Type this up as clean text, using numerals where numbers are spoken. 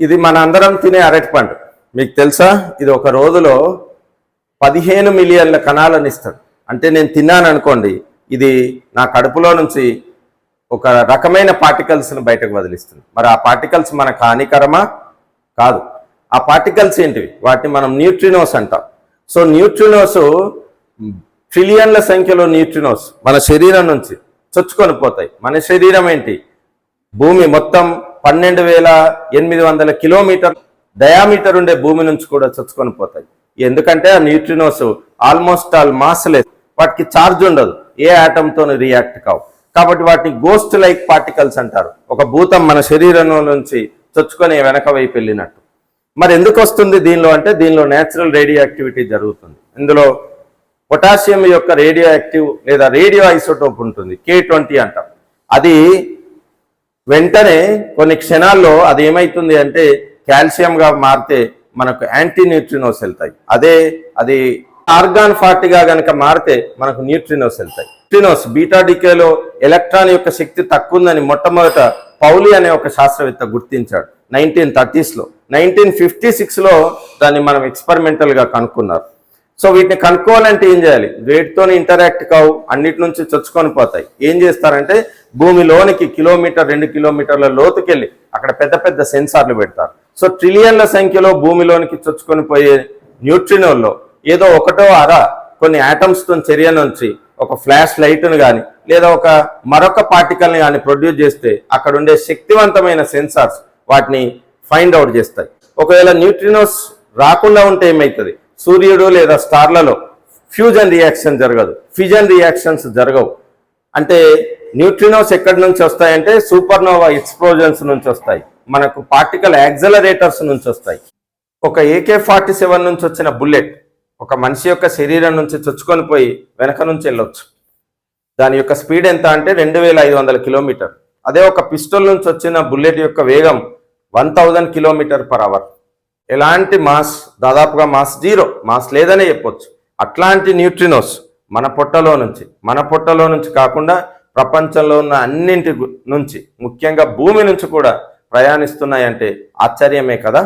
ఇది మన అందరం తినే అరటిపండు. మీకు తెలుసా? ఇది ఒక రోజులో 15 మిలియన్ల కణాలను ఇస్తుంది. అంటే నేను తిన్నాను అనుకోండి, ఇది నా కడుపులో నుంచి ఒక రకమైన పార్టికల్స్ని బయటకు వదిలిస్తుంది. మరి ఆ పార్టికల్స్ మనకు హానికరమా? కాదు. ఆ పార్టికల్స్ ఏంటివి? వాటిని మనం న్యూట్రినోస్ అంటాం. సో న్యూట్రినోస్, ట్రిలియన్ల సంఖ్యలో న్యూట్రినోస్ మన శరీరం నుంచి చొచ్చుకొని పోతాయి. మన శరీరం ఏంటి? భూమి మొత్తం 12,800 కిలోమీటర్ డయామీటర్ ఉండే భూమి నుంచి కూడా చొచ్చుకొని పోతాయి. ఎందుకంటే ఆ న్యూట్రినోస్ ఆల్మోస్ట్ ఆల్ మాస్లెస్, వాటికి ఛార్జ్ ఉండదు, ఏ ఆటంతో రియాక్ట్ కావు. కాబట్టి వాటిని గోస్ట్ లైక్ పార్టికల్స్ అంటారు. ఒక భూతం మన శరీరం నుంచి చొచ్చుకొని వెనక వైపు వెళ్ళినట్టు. మరి ఎందుకు వస్తుంది దీనిలో అంటే, దీనిలో నేచురల్ రేడియో యాక్టివిటీ జరుగుతుంది. ఇందులో పొటాషియం యొక్క రేడియో యాక్టివ్ లేదా రేడియో ఐసోటోప్ ఉంటుంది, K20 అంటాం. అది వెంటనే కొన్ని క్షణాల్లో అది ఏమవుతుంది అంటే కాల్షియంగా మారితే మనకు యాంటీ న్యూట్రినోస్ వెళ్తాయి. అది ఆర్గాన్ 40గా కనుక మారితే మనకు న్యూట్రినోస్ వెళ్తాయి. న్యూట్రినోస్ బీటా డికేలో ఎలక్ట్రాన్ యొక్క శక్తి తక్కువ ఉందని మొట్టమొదట పౌలి అనే ఒక శాస్త్రవేత్త గుర్తించాడు 1930s. 1956లో దాన్ని మనం ఎక్స్పెరిమెంటల్గా కనుక్కున్నారు. సో వీటిని కనుక్కోవాలంటే ఏం చేయాలి? వేటితో ఇంటరాక్ట్ కావు, అన్నిటి నుంచి చొచ్చుకొని పోతాయి. ఏం చేస్తారంటే భూమిలోనికి 1-2 కిలోమీటర్ల లోతుకెళ్ళి అక్కడ పెద్ద పెద్ద సెన్సార్లు పెడతారు. సో ట్రిలియన్ల సంఖ్యలో భూమిలోనికి చొచ్చుకొని పోయే న్యూట్రినోల్లో ఏదో ఒకటో కొన్ని ఆటమ్స్తో చర్య నుంచి ఒక ఫ్లాష్ లైట్ను కానీ లేదా మరొక పార్టికల్ని కానీ ప్రొడ్యూస్ చేస్తే అక్కడ ఉండే శక్తివంతమైన సెన్సార్స్ వాటిని ఫైండ్ అవుట్ చేస్తాయి. ఒకవేళ న్యూట్రినోస్ రాకుండా ఉంటే ఏమవుతుంది? సూర్యుడు లేదా స్టార్లలో ఫ్యూజన్ రియాక్షన్ జరగదు, ఫిజన్ రియాక్షన్స్ జరగవు. అంటే న్యూట్రినోస్ ఎక్కడి నుంచి వస్తాయంటే సూపర్నోవా ఎక్స్ప్లోజన్స్ నుంచి వస్తాయి, మనకు పార్టికల్ యాక్సలరేటర్స్ నుంచి వస్తాయి. ఒక AK-47 నుంచి వచ్చిన బుల్లెట్ ఒక మనిషి యొక్క శరీరం నుంచి చొచ్చుకొని పోయి వెనక నుంచి వెళ్ళొచ్చు. దాని యొక్క స్పీడ్ ఎంత అంటే 2,500 కిలోమీటర్. అదే ఒక పిస్టల్ నుంచి వచ్చిన బుల్లెట్ యొక్క వేగం 1000 km/h. ఎలాంటి మాస్, దాదాపుగా జీరో మాస్ లేదనే చెప్పొచ్చు. అట్లాంటి న్యూట్రినోస్ మన పొట్టలో నుంచి కాకుండా ప్రపంచంలో ఉన్న అన్నింటి నుంచి, ముఖ్యంగా భూమి నుంచి కూడా ప్రయాణిస్తున్నాయంటే ఆశ్చర్యమే కదా.